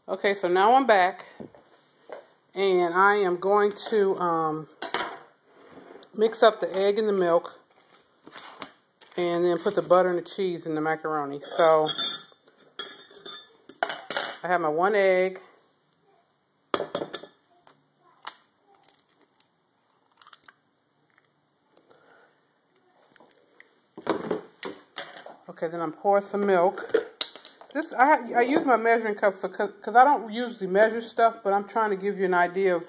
Okay, so now I'm back, and I am going to mix up the egg and the milk, and then put the butter and the cheese in the macaroni. So I have my one egg. Okay, then I'm pouring some milk. This I use my measuring cup because I don't usually measure stuff, but I'm trying to give you an idea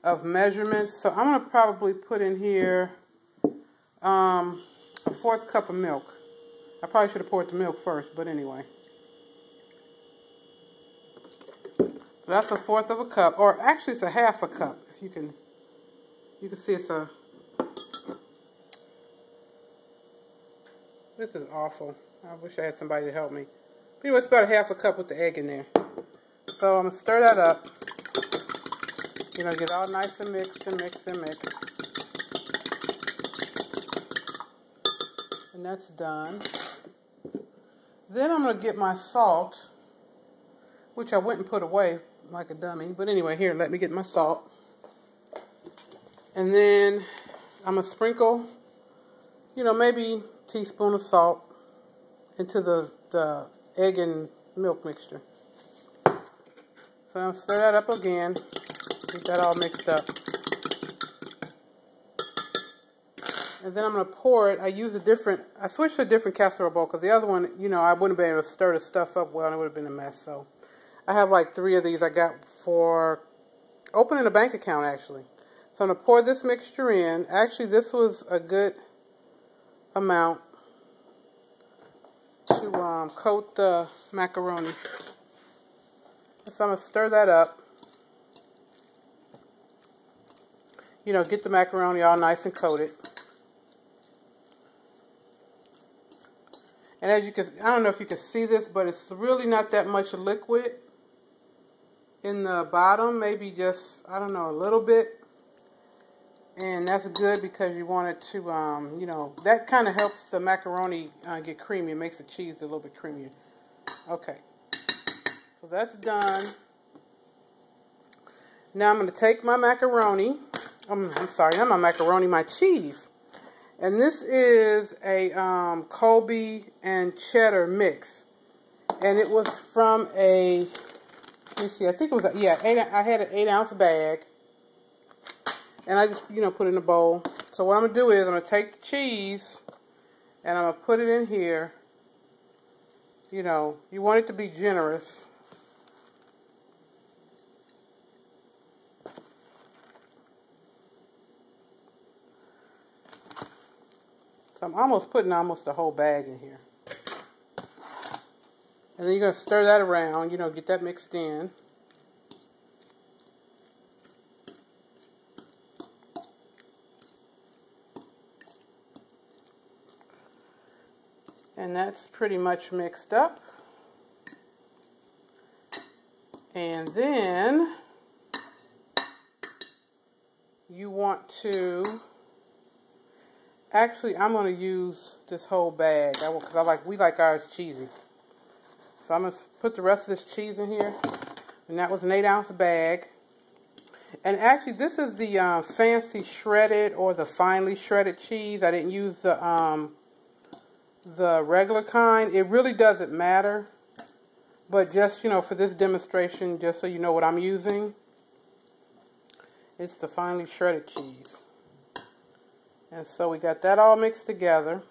of measurements. So I'm going to probably put in here a 1/4 cup of milk. I probably should have poured the milk first, but anyway. So that's a 1/4 of a cup, or actually it's a 1/2 a cup. If you can see it's a. This is awful. I wish I had somebody to help me. But anyway, it's about a 1/2 a cup with the egg in there. So I'm going to stir that up. You know, get all nice and mixed and mixed and mixed. And that's done. Then I'm going to get my salt, which I went and put away like a dummy. But anyway, here, let me get my salt. And then I'm going to sprinkle, you know, maybe a teaspoon of salt into the egg and milk mixture. So I'll stir that up again. Get that all mixed up. And then I'm going to pour it. I switched to a different casserole bowl because the other one, you know, I wouldn't have been able to stir the stuff up well and it would have been a mess. So I have like 3 of these I got for opening a bank account actually. So I'm going to pour this mixture in. Actually, this was a good amount to coat the macaroni. So I'm going to stir that up. You know, get the macaroni all nice and coated. And as you can, I don't know if you can see this, but it's really not that much liquid in the bottom. Maybe just, I don't know, a little bit. And that's good because you want it to, you know, that kind of helps the macaroni get creamy. It makes the cheese a little bit creamier. Okay. So that's done. Now I'm going to take my macaroni. I'm sorry, not my macaroni, my cheese. And this is a Colby and cheddar mix. And it was from a, let me see, I think it was, I had an 8-ounce bag. And I just, you know, put it in a bowl. So what I'm going to do is I'm going to take the cheese and I'm going to put it in here. You know, you want it to be generous. So I'm almost putting the whole bag in here. And then you're going to stir that around, you know, get that mixed in. And that's pretty much mixed up. And then you want to, actually I'm going to use this whole bag because we like ours cheesy. So I'm going to put the rest of this cheese in here. And that was an 8-ounce bag. And actually this is the fancy shredded or the finely shredded cheese. I didn't use the regular kind. It really doesn't matter, but just, you know, for this demonstration, just so you know what I'm using, it's the finely shredded cheese. And so we got that all mixed together.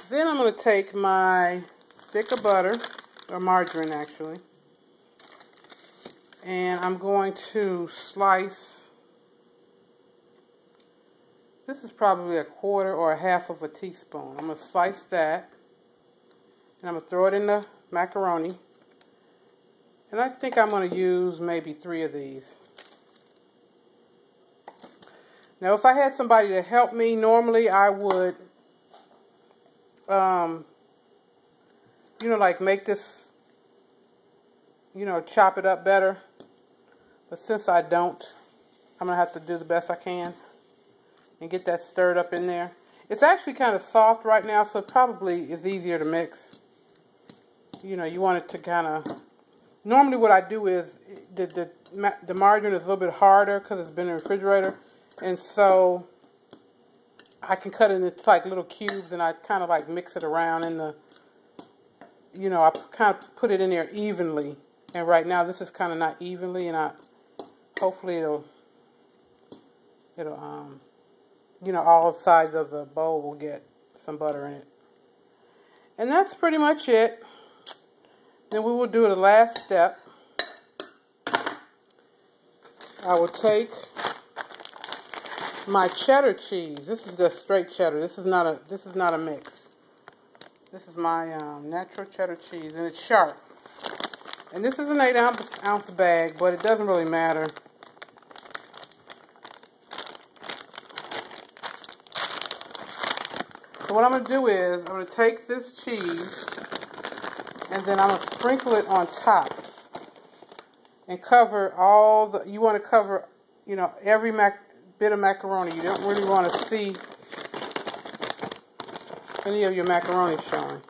Then I'm going to take my stick of butter, or margarine actually, and I'm going to slice. This is probably a 1/4 or a 1/2 of a teaspoon. I'm going to slice that. And I'm going to throw it in the macaroni. And I think I'm going to use maybe 3 of these. Now if I had somebody to help me, normally I would, you know, like make this, you know, chop it up better. But since I don't, I'm going to have to do the best I can. And get that stirred up in there. It's actually kind of soft right now, so it probably is easier to mix. you know, you want it to kind of, normally what I do is, the margarine is a little bit harder because it's been in the refrigerator. And so I can cut it into like little cubes, and I kind of like mix it around in the, you know, I kind of put it in there evenly. And right now this is kind of not evenly, and hopefully it'll, you know, all sides of the bowl will get some butter in it. And that's pretty much it. Then we will do the last step. I will take my cheddar cheese. This is just straight cheddar. This is not a mix. This is my natural cheddar cheese, and it's sharp. And this is an 8-ounce bag, but it doesn't really matter. So what I'm going to do is, I'm going to take this cheese, and then I'm going to sprinkle it on top. And cover all the, you want to cover, you know, every bit of macaroni. You don't really want to see any of your macaroni showing.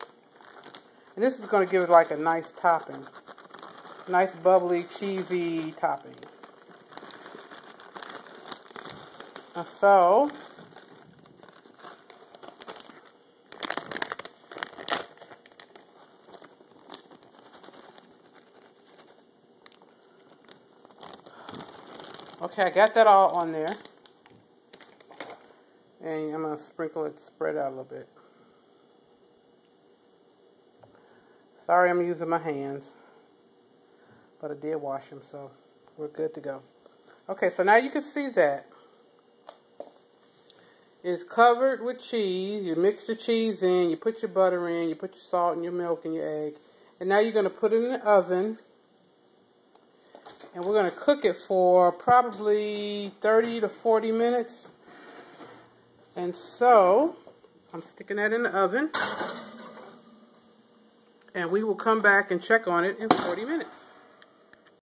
And this is going to give it like a nice topping. Nice bubbly, cheesy topping. And so, okay, I got that all on there. And I'm going to sprinkle it, spread out a little bit. Sorry I'm using my hands, but I did wash them, so we're good to go. Okay, so now you can see that it's covered with cheese. You mix the cheese in, you put your butter in, you put your salt and your milk and your egg. And now you're going to put it in the oven. And we're going to cook it for probably 30 to 40 minutes. And so, I'm sticking that in the oven. And we will come back and check on it in 40 minutes.